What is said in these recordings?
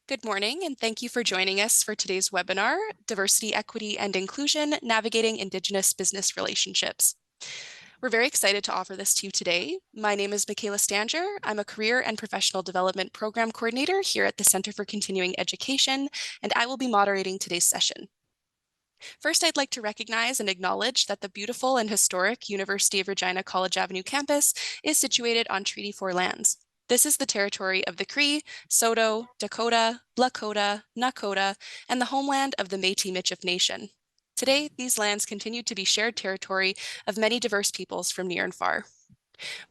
Good morning, and thank you for joining us for today's webinar, Diversity, Equity, and Inclusion, Navigating Indigenous Business Relationships. We're very excited to offer this to you today. My name is Michaela Stanger. I'm a Career and Professional Development Program Coordinator here at the Center for Continuing Education, and I will be moderating today's session. First, I'd like to recognize and acknowledge that the beautiful and historic University of Regina College Avenue campus is situated on Treaty 4 lands. This is the territory of the Cree, Saulteaux, Dakota, Lakota, Nakota, and the homeland of the Métis-Michif Nation. Today, these lands continue to be shared territory of many diverse peoples from near and far.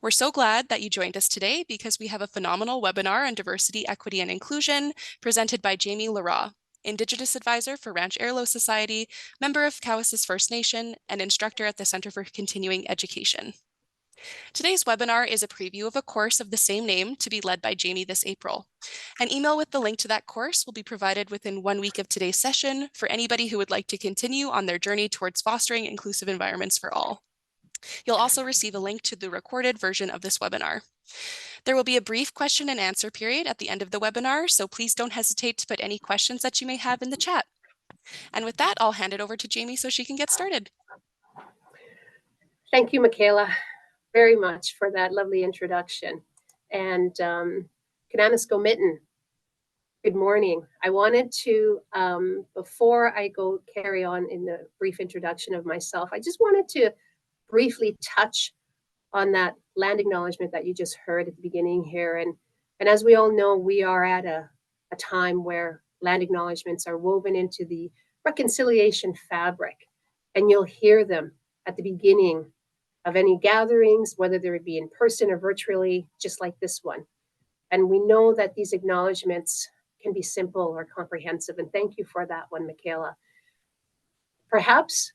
We're so glad that you joined us today because we have a phenomenal webinar on diversity, equity, and inclusion presented by Jamie Leroy, Indigenous Advisor for Ranch Erlo Society, member of Cowessess First Nation, and instructor at the Center for Continuing Education. Today's webinar is a preview of a course of the same name to be led by Jamie this April. An email with the link to that course will be provided within 1 week of today's session for anybody who would like to continue on their journey towards fostering inclusive environments for all. You'll also receive a link to the recorded version of this webinar. There will be a brief question and answer period at the end of the webinar, so please don't hesitate to put any questions that you may have in the chat. And with that, I'll hand it over to Jamie so she can get started. Thank you, Michaela, very much for that lovely introduction. And Kananasko Mitten, good morning. I wanted to, before I go carry on in the brief introduction of myself, I just wanted to briefly touch on that land acknowledgement that you just heard at the beginning here. And as we all know, we are at a time where land acknowledgements are woven into the reconciliation fabric, and you'll hear them at the beginning of any gatherings, whether they be in person or virtually, just like this one. And we know that these acknowledgements can be simple or comprehensive, and thank you for that one, Michaela. Perhaps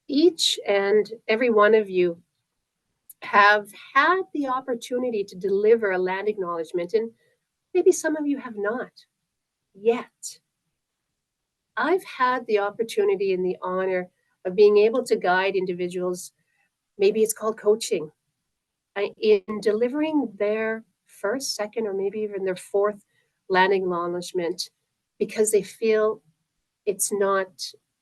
each and every one of you have had the opportunity to deliver a land acknowledgement, and maybe some of you have not yet. I've had the opportunity and the honor of being able to guide individuals, maybe it's called coaching, in delivering their first, second, or maybe even their fourth land acknowledgement because they feel it's not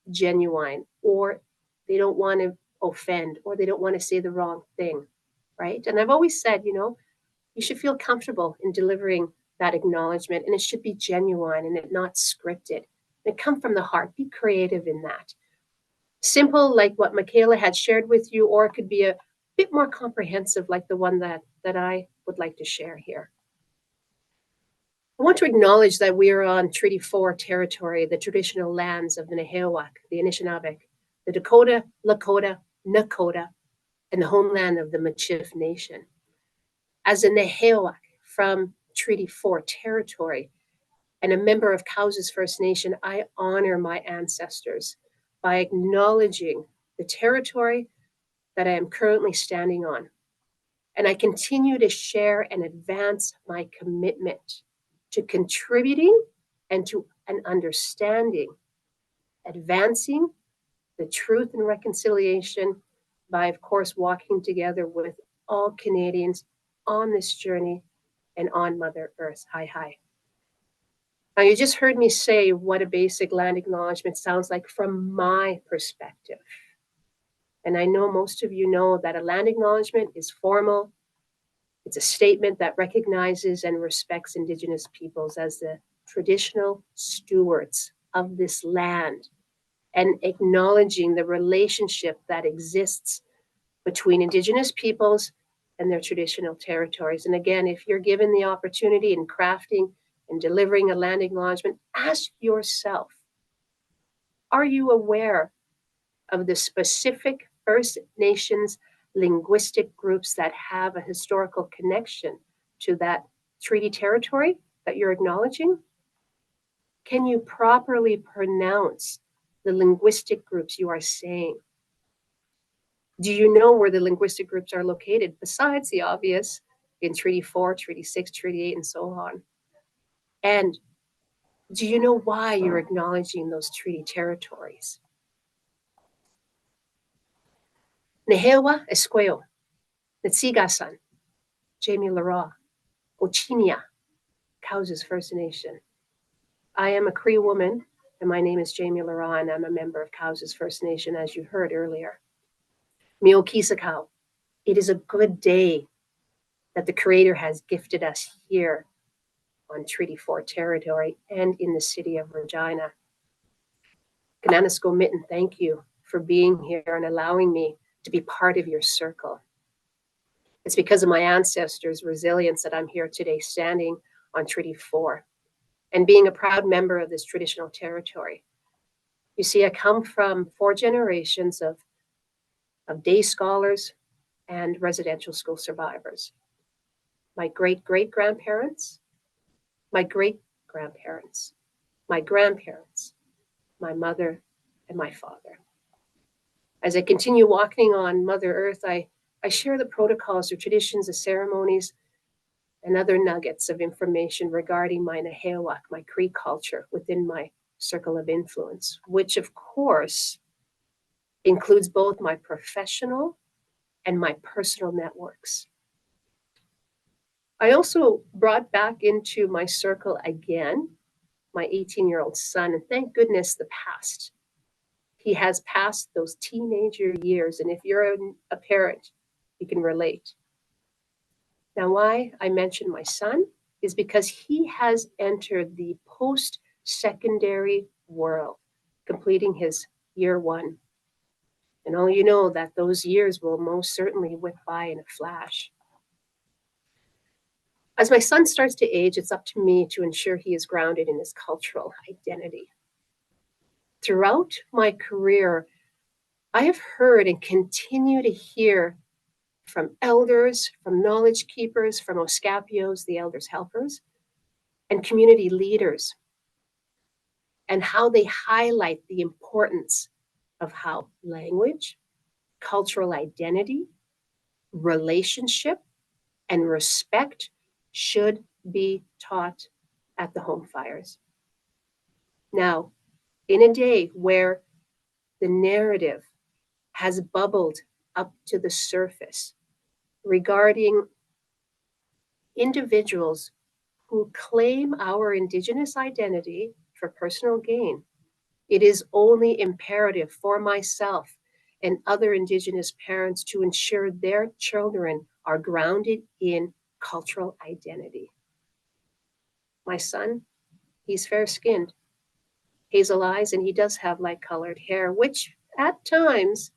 genuine, or they don't want to offend, or they don't want to say the wrong thing, right? And I've always said, you know, you should feel comfortable in delivering that acknowledgement, and it should be genuine and it not scripted. It come from the heart. Be creative in that. Simple, like what Michaela had shared with you, or it could be a bit more comprehensive, like the one that I would like to share here. I want to acknowledge that we are on Treaty 4 territory, the traditional lands of the Nehiyawak, the Anishinaabe, the Dakota, Lakota, Nakota, and the homeland of the Michif Nation. As a Nehiyawak from Treaty 4 territory and a member of Cowessess First Nation, I honor my ancestors by acknowledging the territory that I am currently standing on. And I continue to share and advance my commitment to contributing and to an understanding, advancing the truth and reconciliation by, of course, walking together with all Canadians on this journey and on Mother Earth. Hi, hi. Now, you just heard me say what a basic land acknowledgement sounds like from my perspective. And I know most of you know that a land acknowledgement is formal. It's a statement that recognizes and respects Indigenous peoples as the traditional stewards of this land, and acknowledging the relationship that exists between Indigenous peoples and their traditional territories. And again, if you're given the opportunity in crafting and delivering a land acknowledgement, ask yourself, are you aware of the specific First Nations linguistic groups that have a historical connection to that treaty territory that you're acknowledging? Can you properly pronounce the linguistic groups you are saying? Do you know where the linguistic groups are located, besides the obvious in Treaty 4, Treaty 6, Treaty 8, and so on? And do you know why you're acknowledging those treaty territories? Nehewa Esqueo, Netsigasan, Jamie Leroy, Ochinia, Cowessess First Nation. I am a Cree woman, and my name is Jamie Lara, and I'm a member of Cowes First Nation, as you heard earlier. Mio Kisakau, it is a good day that the Creator has gifted us here on Treaty 4 territory and in the city of Regina. Kananasko Mitten, thank you for being here and allowing me to be part of your circle. It's because of my ancestors' resilience that I'm here today standing on Treaty 4 and being a proud member of this traditional territory. You see, I come from 4 generations of day scholars and residential school survivors. My great-great-grandparents, my great-grandparents, my grandparents, my mother, and my father. As I continue walking on Mother Earth, I share the protocols, the traditions, the ceremonies, and other nuggets of information regarding my Nehewak, my Cree culture, within my circle of influence, which of course includes both my professional and my personal networks. I also brought back into my circle again my 18-year-old son, and thank goodness the past. He has passed those teenager years, and if you're a parent, you can relate. Now, why I mention my son is because he has entered the post-secondary world, completing his year 1. And all you know that those years will most certainly whip by in a flash. As my son starts to age, it's up to me to ensure he is grounded in his cultural identity. Throughout my career, I have heard and continue to hear from elders, from knowledge keepers, from Oskapios, the elders' helpers, and community leaders, and how they highlight the importance of how language, cultural identity, relationship, and respect should be taught at the home fires. Now, in a day where the narrative has bubbled up to the surface regarding individuals who claim our Indigenous identity for personal gain, it is only imperative for myself and other Indigenous parents to ensure their children are grounded in cultural identity. My son, he's fair-skinned, hazel eyes, and he does have light-colored hair, which at times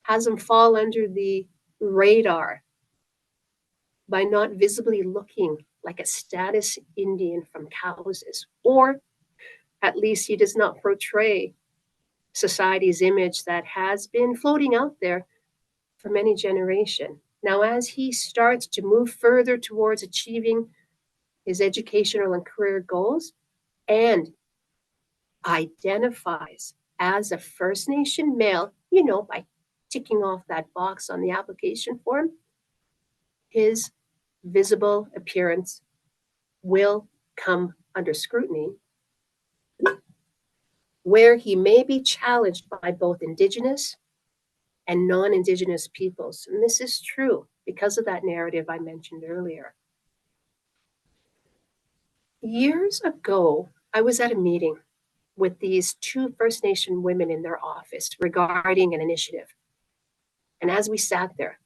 has him fall under the radar by not visibly looking like a status Indian from Cowes, or at least he does not portray society's image that has been floating out there for many generations. Now, as he starts to move further towards achieving his educational and career goals and identifies as a First Nation male, by ticking off that box on the application form, his visible appearance will come under scrutiny, where he may be challenged by both Indigenous and non-Indigenous peoples. And this is true because of that narrative I mentioned earlier. Years ago, I was at a meeting with these 2 First Nation women in their office regarding an initiative. And as we sat there,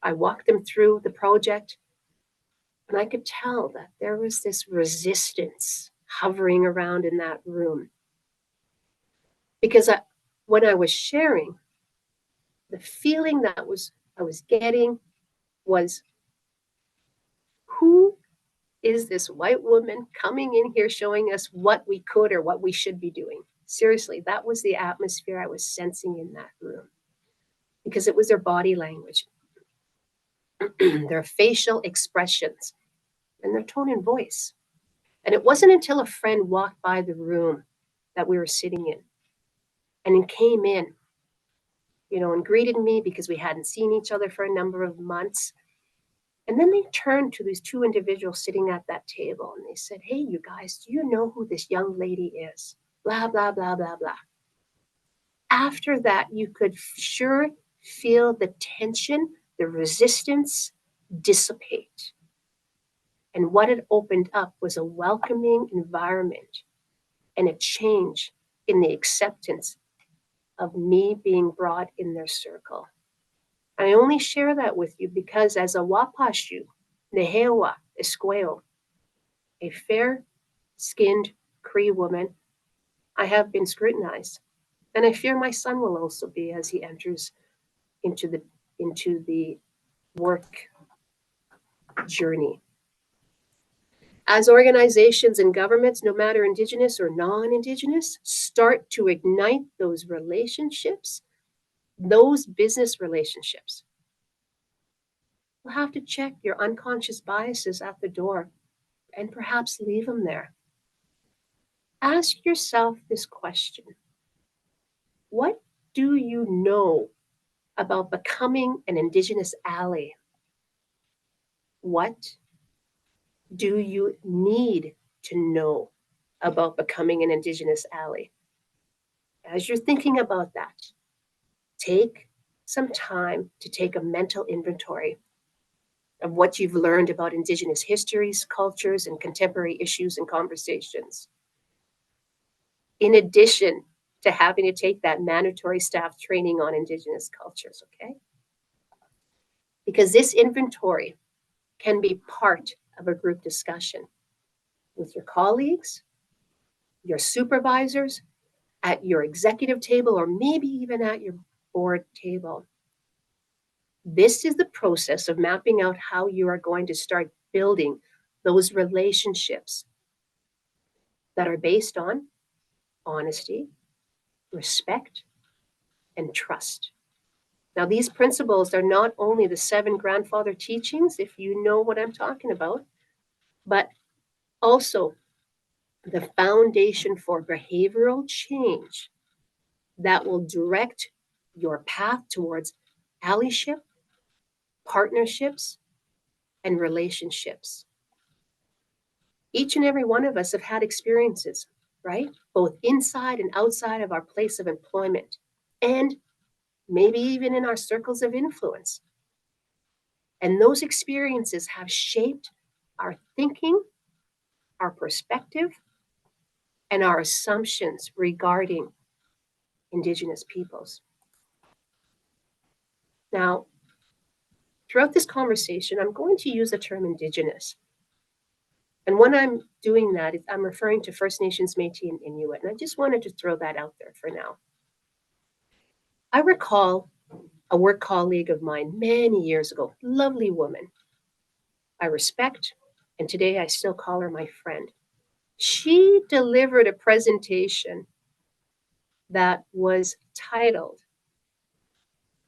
I walked them through the project, and I could tell that there was this resistance hovering around in that room. Because when I was sharing, the feeling that I was getting was, who is this white woman coming in here showing us what we could or what we should be doing? Seriously, that was the atmosphere I was sensing in that room, because it was their body language, their facial expressions, and their tone and voice. And it wasn't until a friend walked by the room that we were sitting in and came in, and greeted me because we hadn't seen each other for a number of months. And then they turned to these 2 individuals sitting at that table and they said, "Hey, you guys, do you know who this young lady is? Blah, blah, blah, blah, blah." After that, you could sure feel the tension, the resistance dissipate. And what it opened up was a welcoming environment and a change in the acceptance of me being brought in their circle. I only share that with you because as a Wapashu, Nehewa Esqueo, a fair-skinned Cree woman, I have been scrutinized. And I fear my son will also be as he enters into the work journey. As organizations and governments, no matter Indigenous or non-Indigenous, start to ignite those relationships, those business relationships, you'll have to check your unconscious biases at the door and perhaps leave them there. Ask yourself this question. What do you know about becoming an Indigenous ally? What do you need to know about becoming an Indigenous ally? As you're thinking about that, take some time to take a mental inventory of what you've learned about Indigenous histories, cultures, and contemporary issues and conversations. In addition to having to take that mandatory staff training on Indigenous cultures, okay? Because this inventory can be part of a group discussion with your colleagues, your supervisors, at your executive table, or maybe even at your board table. This is the process of mapping out how you are going to start building those relationships that are based on honesty, respect, and trust. Now, these principles are not only the 7 grandfather teachings, if you know what I'm talking about, but also the foundation for behavioral change that will direct your path towards allyship, partnerships, and relationships. Each and every one of us have had experiences, right? Both inside and outside of our place of employment, and maybe even in our circles of influence. And those experiences have shaped our thinking, our perspective, and our assumptions regarding Indigenous peoples. Now, throughout this conversation, I'm going to use the term Indigenous. And when I'm doing that, I'm referring to First Nations, Métis, and Inuit. And I just wanted to throw that out there for now. I recall a work colleague of mine many years ago, lovely woman. I respect, and today I still call her my friend. She delivered a presentation that was titled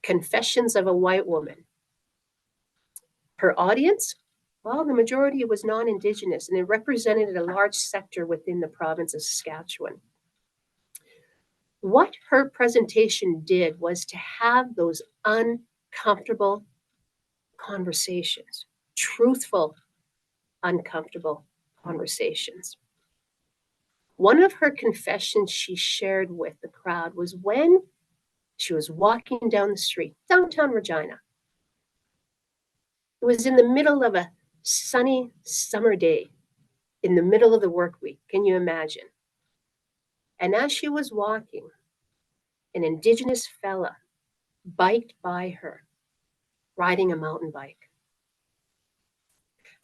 Confessions of a White Woman. Her audience, well, the majority was non-Indigenous, and it represented a large sector within the province of Saskatchewan. What her presentation did was to have those uncomfortable conversations, truthful, uncomfortable conversations. One of her confessions she shared with the crowd was when she was walking down the street, downtown Regina. It was in the middle of a sunny summer day, in the middle of the work week. Can you imagine? And as she was walking, an Indigenous fella biked by her, riding a mountain bike.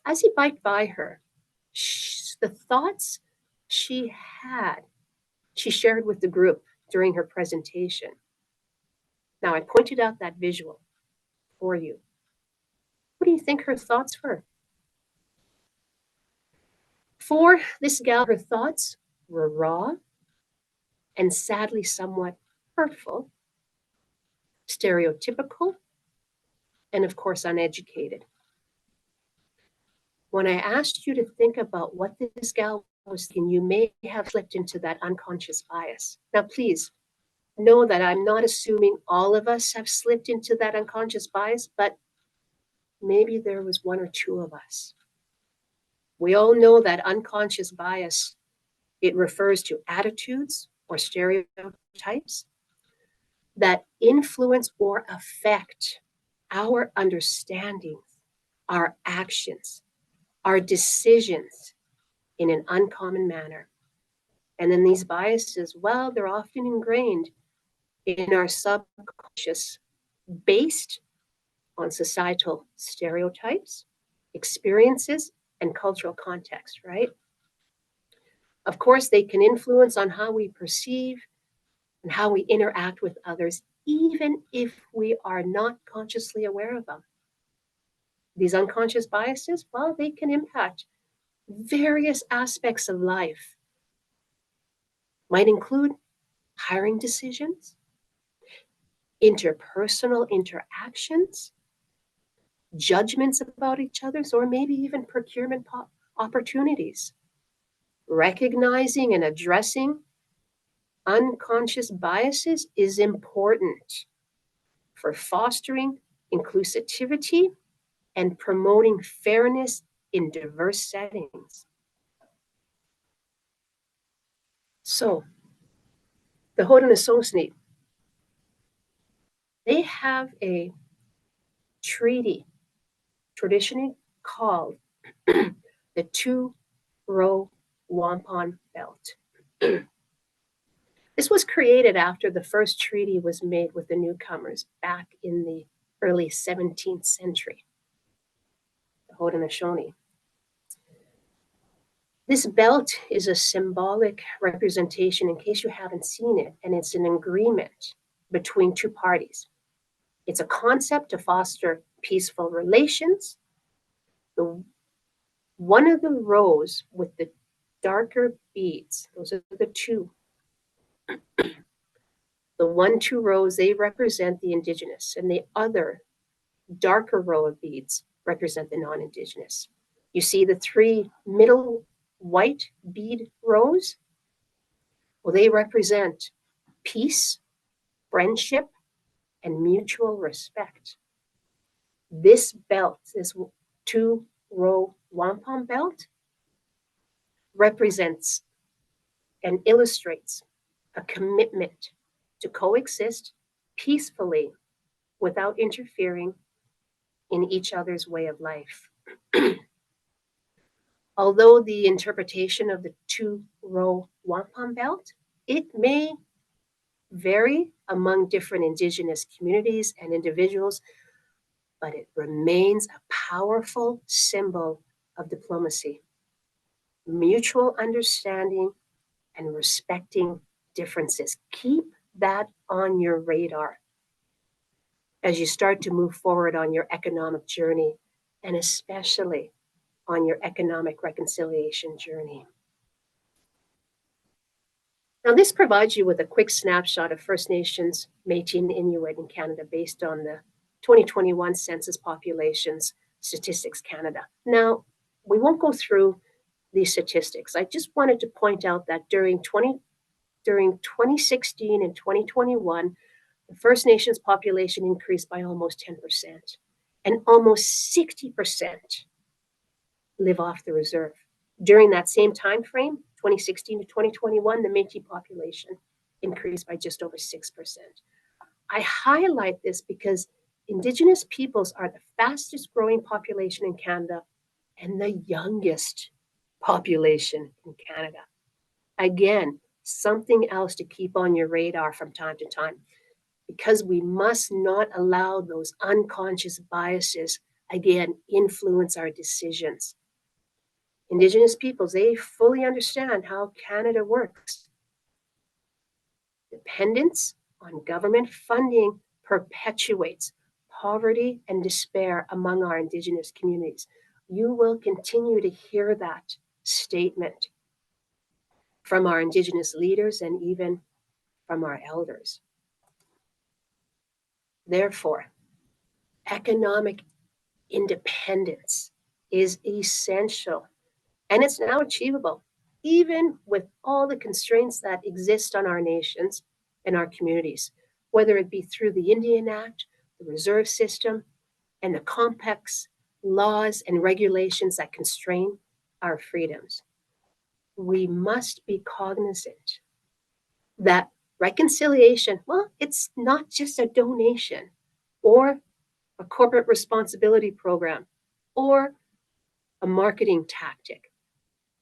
As he biked by her, the thoughts she had, she shared with the group during her presentation. Now, I pointed out that visual for you. What do you think her thoughts were? For this gal, her thoughts were raw and sadly somewhat hurtful, stereotypical, and of course, uneducated. When I asked you to think about what this gal was thinking, you may have slipped into that unconscious bias. Now, please know that I'm not assuming all of us have slipped into that unconscious bias, but maybe there was 1 or 2 of us. We all know that unconscious bias, it refers to attitudes or stereotypes that influence or affect our understandings, our actions, our decisions in an uncommon manner. And then these biases, well, they're often ingrained in our subconscious based on societal stereotypes, experiences, and cultural context, right? Of course, they can influence on how we perceive and how we interact with others, even if we are not consciously aware of them. These unconscious biases, well, they can impact various aspects of life. Might include hiring decisions, interpersonal interactions, judgments about each other's, or maybe even procurement opportunities. Recognizing and addressing unconscious biases is important for fostering inclusivity and promoting fairness in diverse settings. So, the Haudenosaunee, they have a treaty traditionally called the two-row wampum belt. This was created after the first treaty was made with the newcomers back in the early 17th century, the Haudenosaunee. This belt is a symbolic representation, in case you haven't seen it, and it's an agreement between two parties. It's a concept to foster peaceful relations. One of the rows with the darker beads, those are the two. The 1-2 rows, they represent the Indigenous, and the other darker row of beads represent the non-Indigenous. You see the 3 middle white bead rows? Well, they represent peace, friendship, and mutual respect. This belt, this 2-row wampum belt, represents and illustrates a commitment to coexist peacefully without interfering in each other's way of life. Although the interpretation of the 2-row wampum belt, it may vary among different Indigenous communities and individuals, but it remains a powerful symbol of diplomacy, mutual understanding, and respecting differences. Keep that on your radar as you start to move forward on your economic journey, and especially on your economic reconciliation journey. Now, this provides you with a quick snapshot of First Nations, Métis, and Inuit in Canada based on the 2021 Census Populations Statistics Canada. Now, we won't go through these statistics. I just wanted to point out that during 2016 and 2021, the First Nations population increased by almost 10%, and almost 60% live off the reserve. During that same time frame, 2016 to 2021, the Métis population increased by just over 6%. I highlight this because Indigenous peoples are the fastest growing population in Canada and the youngest population in Canada. Again, something else to keep on your radar from time to time, because we must not allow those unconscious biases, again, influence our decisions. Indigenous peoples, they fully understand how Canada works. Dependence on government funding perpetuates poverty and despair among our Indigenous communities. You will continue to hear that statement from our Indigenous leaders and even from our elders. Therefore, economic independence is essential, and it's now achievable, even with all the constraints that exist on our nations and our communities, whether it be through the Indian Act, the reserve system, and the complex laws and regulations that constrain our freedoms. We must be cognizant that reconciliation, well, it's not just a donation or a corporate responsibility program or a marketing tactic.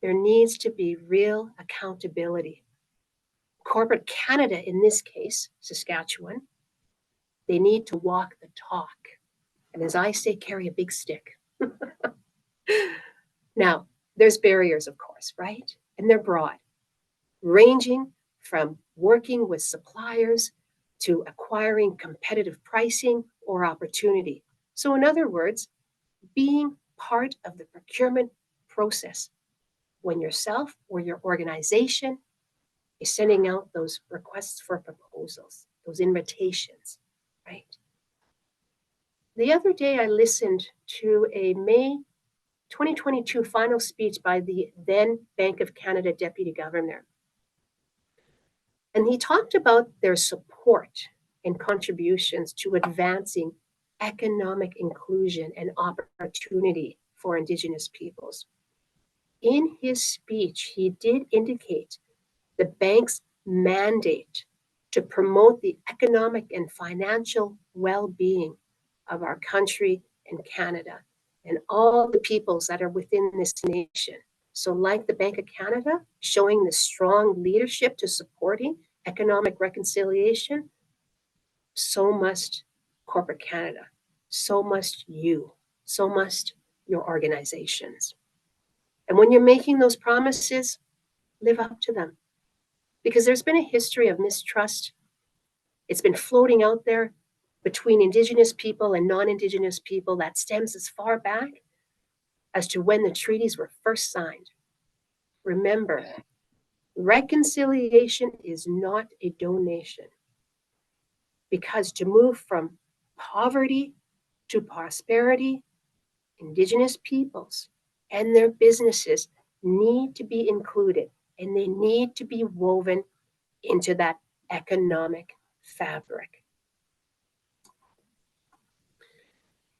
There needs to be real accountability Corporate Canada, in this case, Saskatchewan, they need to walk the talk. And as I say, carry a big stick. Now, there's barriers, of course, right? And they're broad, ranging from working with suppliers to acquiring competitive pricing or opportunity. So, in other words, being part of the procurement process when yourself or your organization is sending out those requests for proposals, those invitations, right? The other day, I listened to a May 2022 final speech by the then Bank of Canada Deputy Governor. And he talked about their support and contributions to advancing economic inclusion and opportunity for Indigenous peoples. In his speech, he did indicate the bank's mandate to promote the economic and financial well-being of our country and Canada and all the peoples that are within this nation. So like the Bank of Canada, showing the strong leadership to supporting economic reconciliation, so must corporate Canada, so must you, so must your organizations. And when you're making those promises, live up to them. Because there's been a history of mistrust. It's been floating out there between Indigenous people and non-Indigenous people that stems as far back as to when the treaties were first signed. Remember, reconciliation is not a donation, because to move from poverty to prosperity, Indigenous peoples and their businesses need to be included, and they need to be woven into that economic fabric.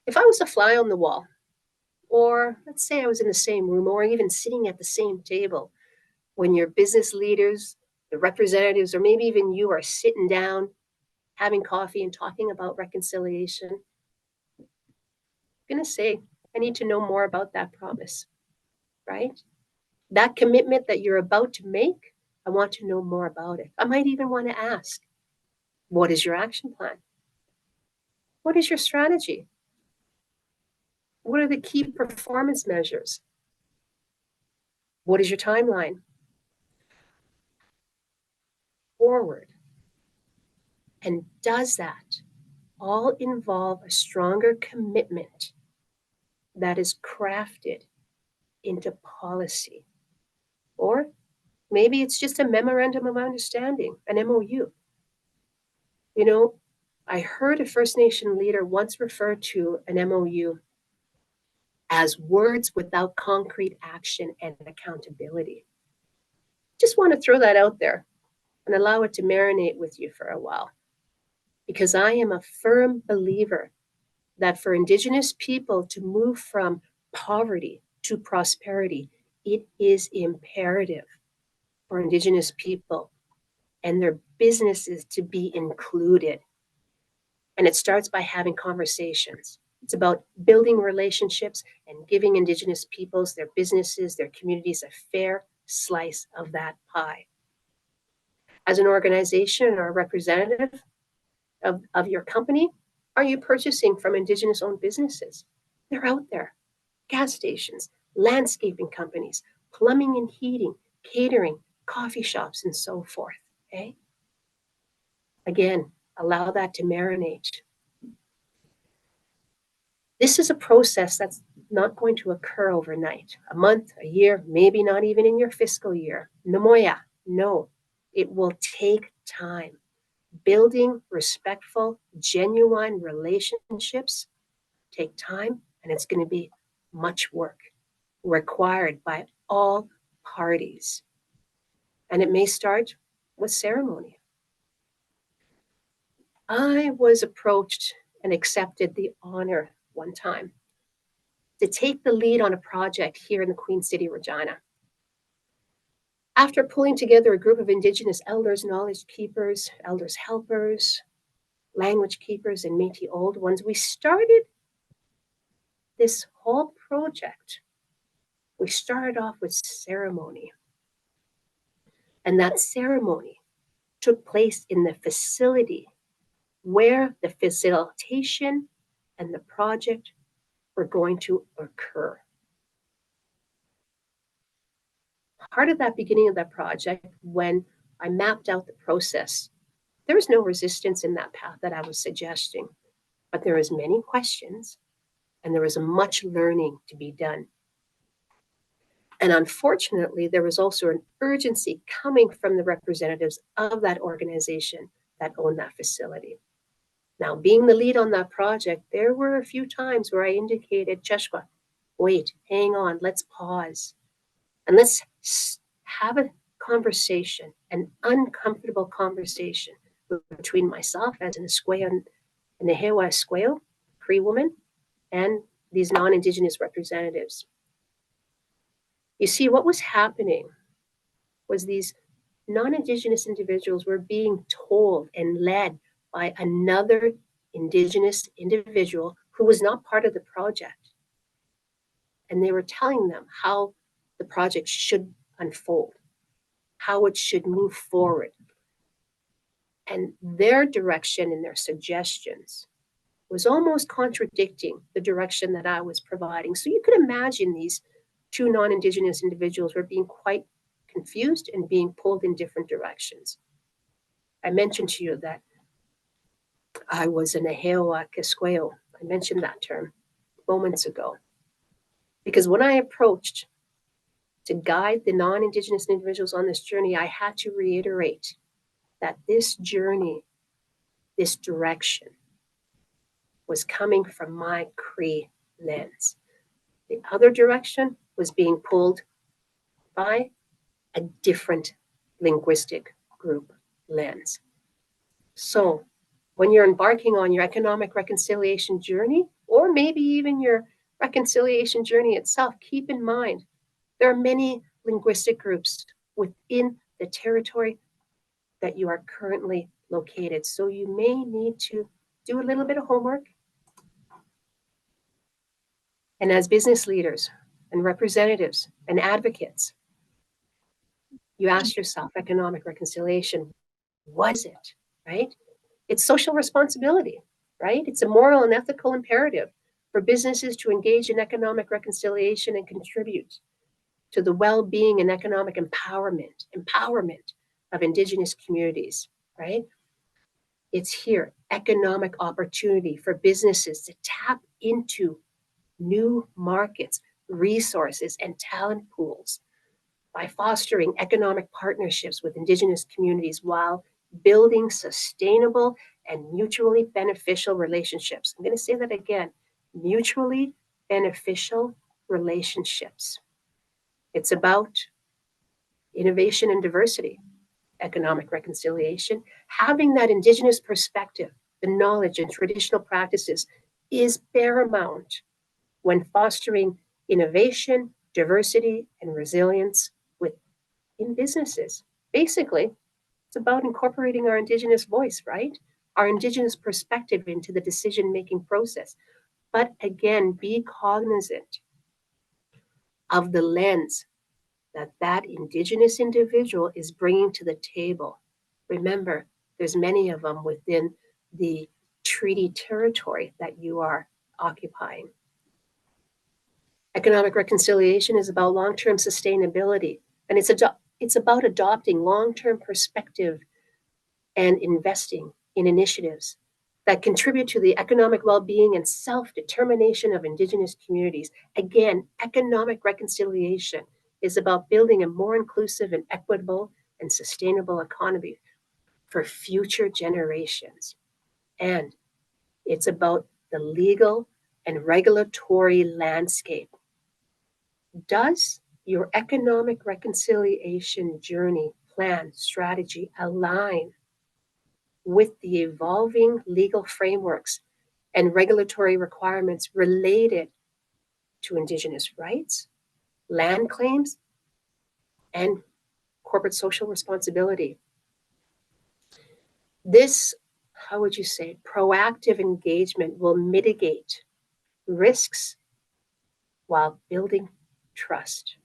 If I was a fly on the wall, or let's say I was in the same room, or even sitting at the same table when your business leaders, the representatives, or maybe even you are sitting down, having coffee and talking about reconciliation, I'm going to say, I need to know more about that promise, right? That commitment that you're about to make, I want to know more about it. I might even want to ask, what is your action plan? What is your strategy? What are the key performance measures? What is your timeline forward? And does that all involve a stronger commitment that is crafted into policy? Or maybe it's just a memorandum of understanding, an MOU. You know, I heard a First Nation leader once refer to an MOU as words without concrete action and accountability. Just want to throw that out there and allow it to marinate with you for a while. Because I am a firm believer that for Indigenous people to move from poverty to prosperity, it is imperative for Indigenous people and their businesses to be included. And it starts by having conversations. It's about building relationships and giving Indigenous peoples, their businesses, their communities, a fair slice of that pie. As an organization or a representative of your company, are you purchasing from Indigenous owned businesses? They're out there. Gas stations, landscaping companies, plumbing and heating, catering, coffee shops, and so forth. Okay? Again, allow that to marinate. This is a process that's not going to occur overnight. A month, a year, maybe not even in your fiscal year. No, it will take time. Building respectful, genuine relationships take time, and it's going to be much work required by all parties. And it may start with ceremony. I was approached and accepted the honor one time to take the lead on a project here in the Queen City, Regina. After pulling together a group of Indigenous elders, knowledge keepers, elders helpers, language keepers, and Métis old ones, we started this whole project. We started off with ceremony. And that ceremony took place in the facility where the facilitation and the project were going to occur. Part of that beginning of that project, when I mapped out the process, there was no resistance in that path that I was suggesting, but there was many questions and there was much learning to be done. And unfortunately, there was also an urgency coming from the representatives of that organization that owned that facility. Now, being the lead on that project, there were a few times where I indicated, Cheshwa, wait, hang on, let's pause. And let's have a conversation, an uncomfortable conversation between myself as an Esqueo, an Ehewa Esqueo, Cree woman, and these non-Indigenous representatives. You see, what was happening was these non-Indigenous individuals were being told and led by another Indigenous individual who was not part of the project. And they were telling them how the project should unfold, how it should move forward. And their direction and their suggestions was almost contradicting the direction that I was providing. So you could imagine these two non-Indigenous individuals were being quite confused and being pulled in different directions. I mentioned to you that I was an Ehewa Esqueo. I mentioned that term moments ago. Because when I approached to guide the non-Indigenous individuals on this journey, I had to reiterate that this journey, this direction, was coming from my Cree lens. The other direction was being pulled by a different linguistic group lens. So when you're embarking on your economic reconciliation journey, or maybe even your reconciliation journey itself, keep in mind there are many linguistic groups within the territory that you are currently located. So you may need to do a little bit of homework. And as business leaders and representatives and advocates, you ask yourself, economic reconciliation, what is it, right? It's social responsibility, right? It's a moral and ethical imperative for businesses to engage in economic reconciliation and contribute to the well-being and economic empowerment of Indigenous communities, right? It's here, economic opportunity for businesses to tap into new markets, resources, and talent pools by fostering economic partnerships with Indigenous communities while building sustainable and mutually beneficial relationships. I'm going to say that again, mutually beneficial relationships. It's about innovation and diversity, economic reconciliation. Having that Indigenous perspective, the knowledge and traditional practices is paramount when fostering innovation, diversity, and resilience within businesses. Basically, it's about incorporating our Indigenous voice, right? Our Indigenous perspective into the decision-making process. But again, be cognizant of the lens that Indigenous individual is bringing to the table. Remember, there's many of them within the treaty territory that you are occupying. Economic reconciliation is about long-term sustainability, and it's about adopting long-term perspective and investing in initiatives that contribute to the economic well-being and self-determination of Indigenous communities. Again, economic reconciliation is about building a more inclusive and equitable and sustainable economy for future generations. And it's about the legal and regulatory landscape. Does your economic reconciliation journey, plan, strategy align with the evolving legal frameworks and regulatory requirements related to Indigenous rights, land claims, and corporate social responsibility? This, how would you say, proactive engagement will mitigate risks while building trust.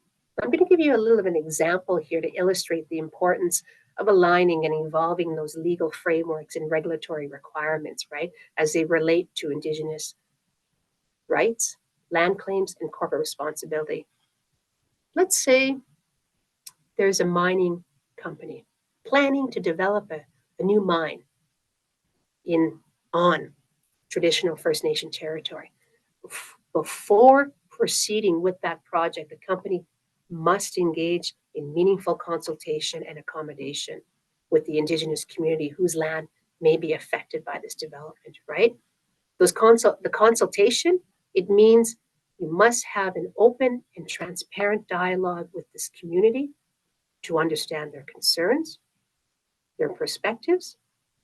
I'm going to give you a little of an example here to illustrate the importance of aligning and evolving those legal frameworks and regulatory requirements, right, as they relate to Indigenous rights, land claims, and corporate responsibility. Let's say there's a mining company planning to develop a new mine on traditional First Nation territory. Before proceeding with that project, the company must engage in meaningful consultation and accommodation with the Indigenous community whose land may be affected by this development, right? The consultation, it means you must have an open and transparent dialogue with this community to understand their concerns, their perspectives,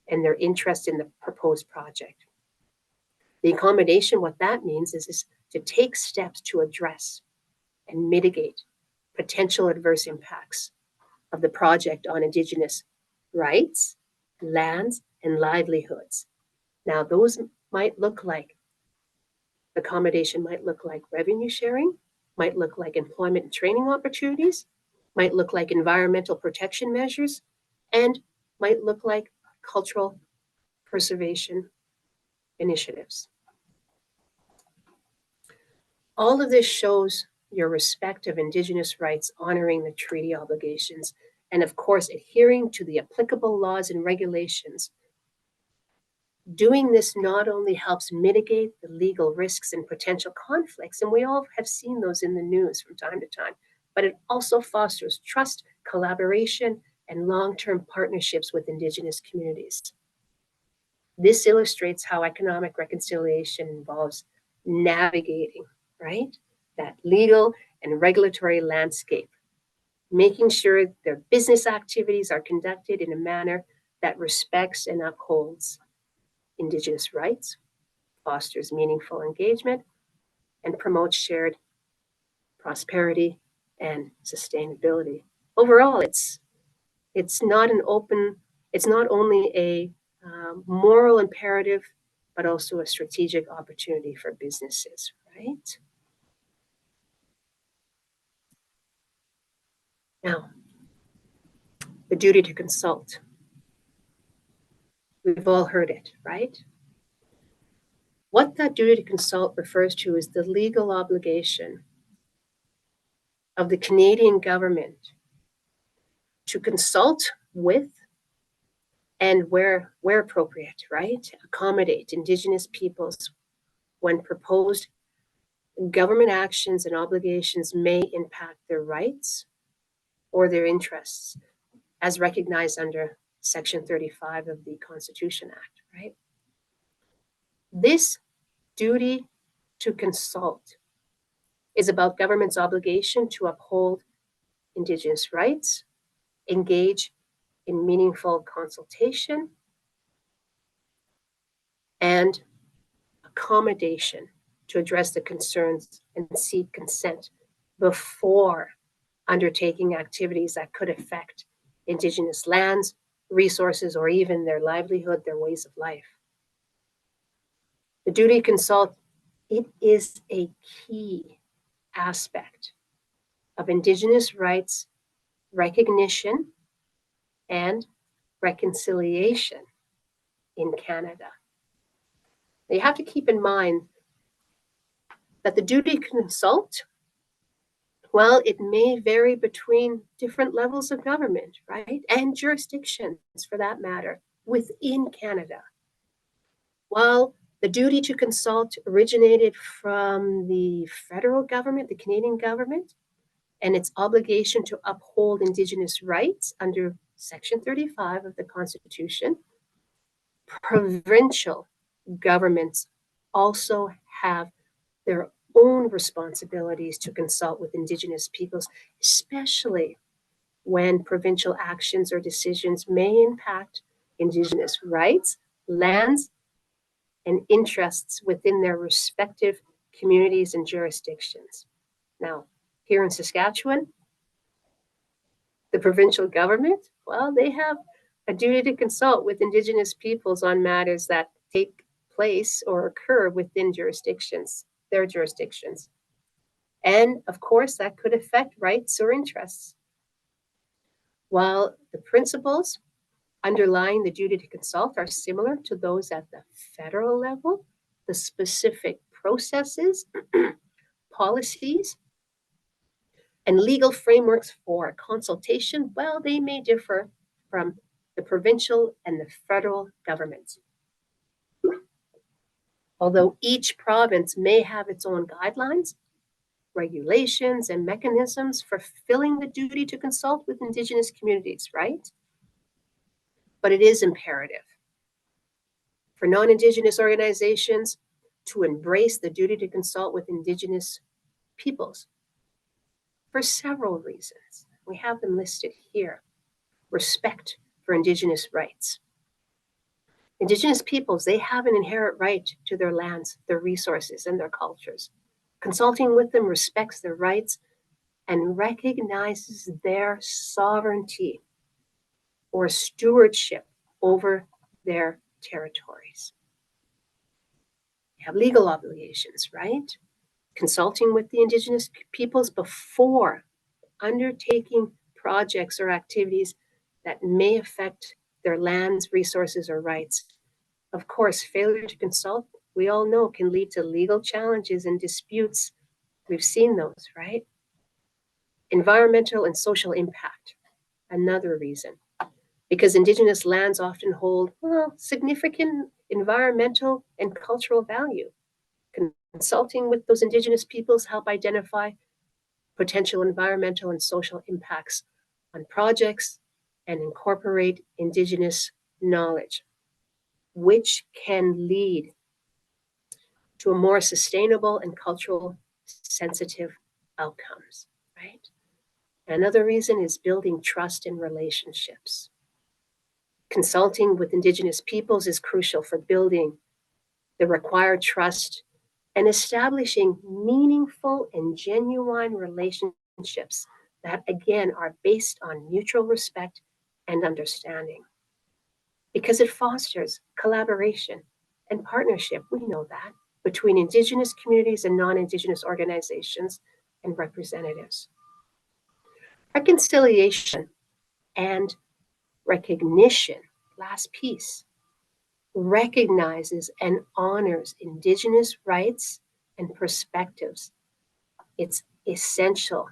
and their interest in the proposed project. The accommodation, what that means is to take steps to address and mitigate potential adverse impacts of the project on Indigenous rights, lands, and livelihoods. Now, those might look like accommodation, might look like revenue sharing, might look like employment and training opportunities, might look like environmental protection measures, and might look like cultural preservation initiatives. All of this shows your respect of Indigenous rights, honoring the treaty obligations, and of course, adhering to the applicable laws and regulations. Doing this not only helps mitigate the legal risks and potential conflicts, and we all have seen those in the news from time to time, but it also fosters trust, collaboration, and long-term partnerships with Indigenous communities. This illustrates how economic reconciliation involves navigating, right, that legal and regulatory landscape, making sure their business activities are conducted in a manner that respects and upholds Indigenous rights, fosters meaningful engagement, and promotes shared prosperity and sustainability. Overall, it's not only a moral imperative, but also a strategic opportunity for businesses, right? Now, the duty to consult. We've all heard it, right? What that duty to consult refers to is the legal obligation of the Canadian government to consult with and where appropriate, right, accommodate Indigenous peoples when proposed government actions and obligations may impact their rights or their interests, as recognized under Section 35 of the Constitution Act, right? This duty to consult is about government's obligation to uphold Indigenous rights, engage in meaningful consultation, and accommodation to address the concerns and seek consent before undertaking activities that could affect Indigenous lands, resources, or even their livelihood, their ways of life. The duty to consult, it is a key aspect of Indigenous rights recognition and reconciliation in Canada. Now, you have to keep in mind that the duty to consult, well, it may vary between different levels of government, right? And jurisdictions, for that matter, within Canada. While the duty to consult originated from the federal government, the Canadian government, and its obligation to uphold Indigenous rights under Section 35 of the Constitution, provincial governments also have their own responsibilities to consult with Indigenous peoples, especially when provincial actions or decisions may impact Indigenous rights, lands, and interests within their respective communities and jurisdictions. Now, here in Saskatchewan, the provincial government, well, they have a duty to consult with Indigenous peoples on matters that take place or occur within their jurisdictions. And of course, that could affect rights or interests. While the principles underlying the duty to consult are similar to those at the federal level, the specific processes, policies, and legal frameworks for consultation, well, they may differ from the provincial and the federal governments. Although each province may have its own guidelines, regulations, and mechanisms for fulfilling the duty to consult with Indigenous communities, right? But it is imperative for non-Indigenous organizations to embrace the duty to consult with Indigenous peoples for several reasons. We have them listed here. Respect for Indigenous rights. Indigenous peoples, they have an inherent right to their lands, their resources, and their cultures. Consulting with them respects their rights and recognizes their sovereignty or stewardship over their territories. You have legal obligations, right? Consulting with the Indigenous peoples before undertaking projects or activities that may affect their lands, resources, or rights. Of course, failure to consult, we all know, can lead to legal challenges and disputes. We've seen those, right? Environmental and social impact, another reason. Because Indigenous lands often hold, well, significant environmental and cultural value. Consulting with those Indigenous peoples help identify potential environmental and social impacts on projects and incorporate Indigenous knowledge, which can lead to a more sustainable and cultural sensitive outcomes, right? Another reason is building trust in relationships. Consulting with Indigenous peoples is crucial for building the required trust and establishing meaningful and genuine relationships that, again, are based on mutual respect and understanding. Because it fosters collaboration and partnership, we know that, between Indigenous communities and non-Indigenous organizations and representatives. Reconciliation and recognition, last piece, recognizes and honors Indigenous rights and perspectives. It's essential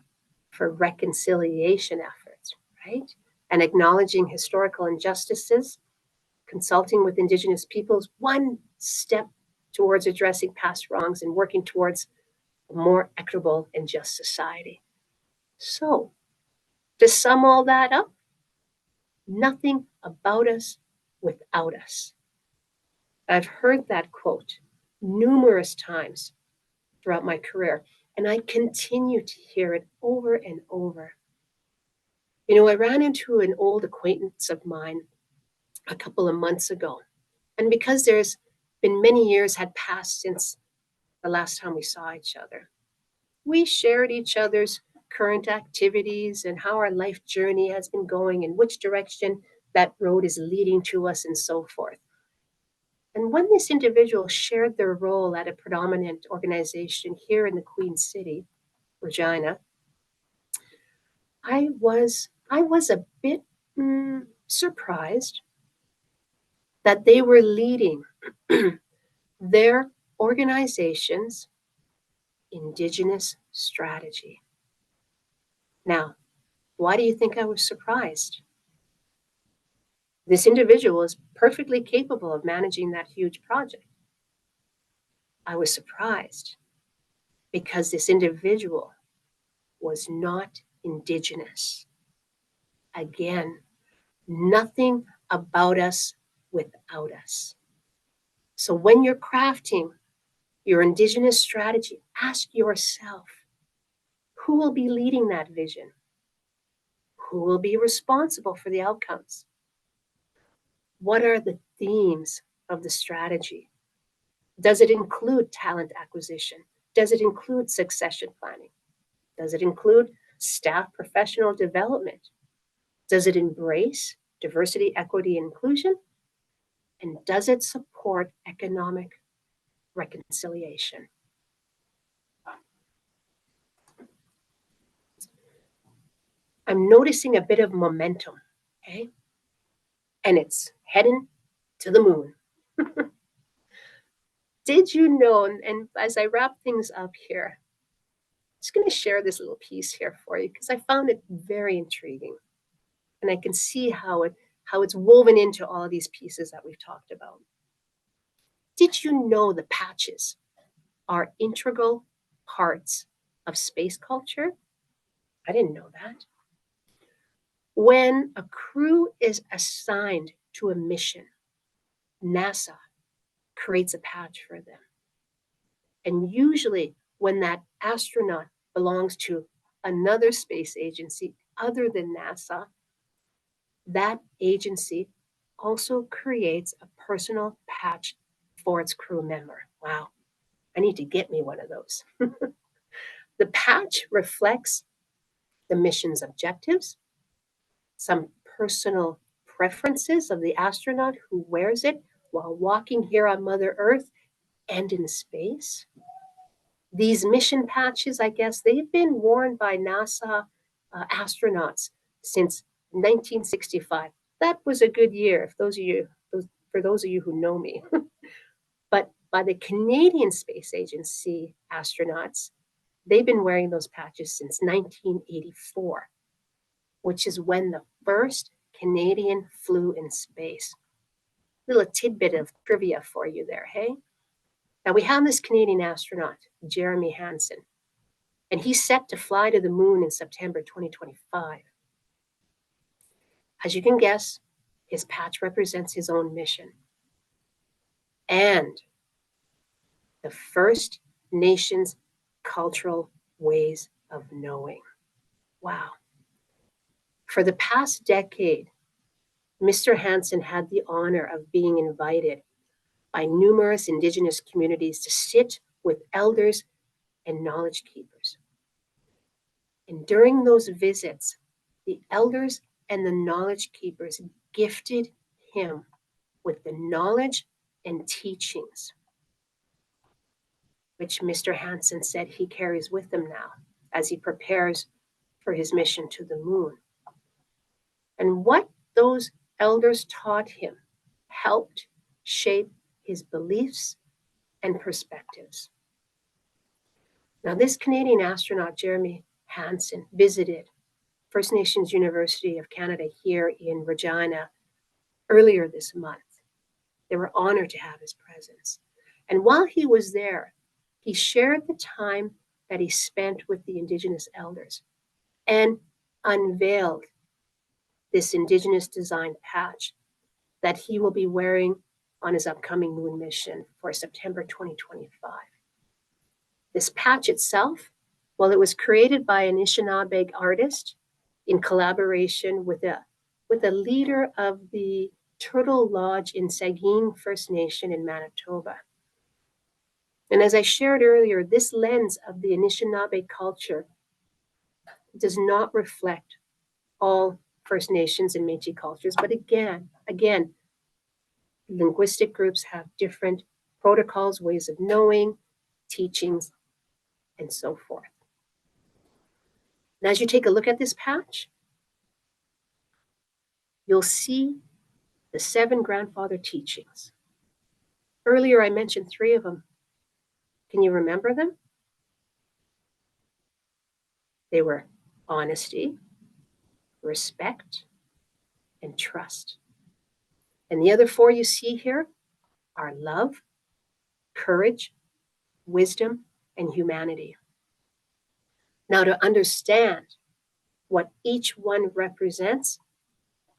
for reconciliation efforts, right? And acknowledging historical injustices, consulting with Indigenous peoples, one step towards addressing past wrongs and working towards a more equitable and just society. So, to sum all that up, nothing about us without us. I've heard that quote numerous times throughout my career, and I continue to hear it over and over. You know, I ran into an old acquaintance of mine a couple of months ago, and because there's been many years had passed since the last time we saw each other, we shared each other's current activities and how our life journey has been going and which direction that road is leading to us and so forth. And when this individual shared their role at a predominant organization here in the Queen City, Regina, I was a bit surprised that they were leading their organization's Indigenous strategy. Now, why do you think I was surprised? This individual is perfectly capable of managing that huge project. I was surprised because this individual was not Indigenous. Again, nothing about us without us. So when you're crafting your Indigenous strategy, ask yourself, who will be leading that vision? Who will be responsible for the outcomes? What are the themes of the strategy? Does it include talent acquisition? Does it include succession planning? Does it include staff professional development? Does it embrace diversity, equity, and inclusion? And does it support economic reconciliation? I'm noticing a bit of momentum, okay? And it's heading to the moon. Did you know, and as I wrap things up here, I'm just going to share this little piece here for you because I found it very intriguing. And I can see how it's woven into all of these pieces that we've talked about. Did you know the patches are integral parts of space culture? I didn't know that. When a crew is assigned to a mission, NASA creates a patch for them. And usually, when that astronaut belongs to another space agency other than NASA, that agency also creates a personal patch for its crew member. Wow, I need to get me one of those. The patch reflects the mission's objectives, some personal preferences of the astronaut who wears it while walking here on Mother Earth and in space. These mission patches, I guess, they've been worn by NASA astronauts since 1965. That was a good year, for those of you who know me. But by the Canadian Space Agency astronauts, they've been wearing those patches since 1984, which is when the first Canadian flew in space. Little tidbit of trivia for you there, hey? Now we have this Canadian astronaut, Jeremy Hansen, and he's set to fly to the moon in September 2025. As you can guess, his patch represents his own mission and the First Nations cultural ways of knowing. Wow. For the past decade, Mr. Hansen had the honor of being invited by numerous Indigenous communities to sit with elders and knowledge keepers. And during those visits, the elders and the knowledge keepers gifted him with the knowledge and teachings, which Mr. Hansen said he carries with him now as he prepares for his mission to the moon. And what those elders taught him helped shape his beliefs and perspectives. Now, this Canadian astronaut, Jeremy Hansen, visited First Nations University of Canada here in Regina earlier this month. They were honored to have his presence. And while he was there, he shared the time that he spent with the Indigenous elders and unveiled this Indigenous design patch that he will be wearing on his upcoming moon mission for September 2025. This patch itself, well, it was created by an Anishinaabe artist in collaboration with a leader of the Turtle Lodge in Sagkeeng First Nation in Manitoba. And as I shared earlier, this lens of the Anishinaabe culture does not reflect all First Nations and Métis cultures, but again, linguistic groups have different protocols, ways of knowing, teachings, and so forth. And as you take a look at this patch, you'll see the 7 grandfather teachings. Earlier, I mentioned 3 of them. Can you remember them? They were honesty, respect, and trust. And the other 4 you see here are love, courage, wisdom, and humanity. Now, to understand what each one represents,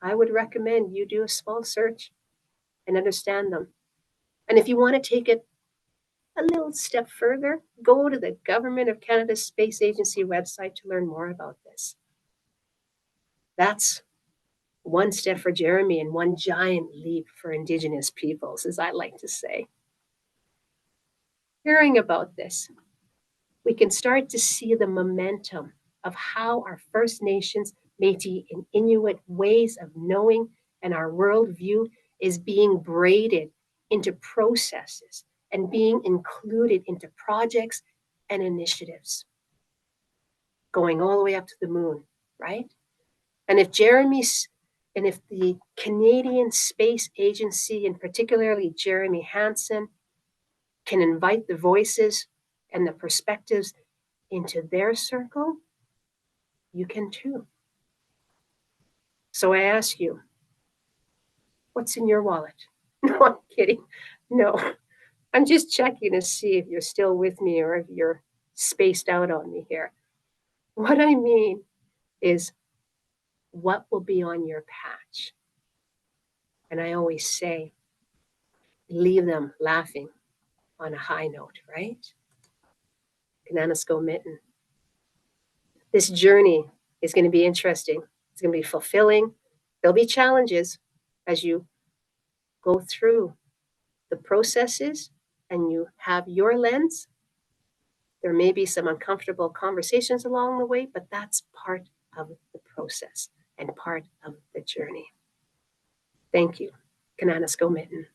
I would recommend you do a small search and understand them. And if you want to take it a little step further, go to the Government of Canada's Space Agency website to learn more about this. That's one step for Jeremy and one giant leap for Indigenous peoples, as I like to say. Hearing about this, we can start to see the momentum of how our First Nations, Métis, and Inuit ways of knowing and our worldview is being braided into processes and being included into projects and initiatives, going all the way up to the moon, right? And if the Canadian Space Agency, and particularly Jeremy Hansen, can invite the voices and the perspectives into their circle, you can too. So I ask you, what's in your wallet? No, I'm kidding. No, I'm just checking to see if you're still with me or if you're spaced out on me here. What I mean is, what will be on your patch? And I always say, leave them laughing on a high note, right? Kananasko Mitten. This journey is going to be interesting. It's going to be fulfilling. There'll be challenges as you go through the processes and you have your lens. There may be some uncomfortable conversations along the way, but that's part of the process and part of the journey. Thank you. Kananasko Mitten.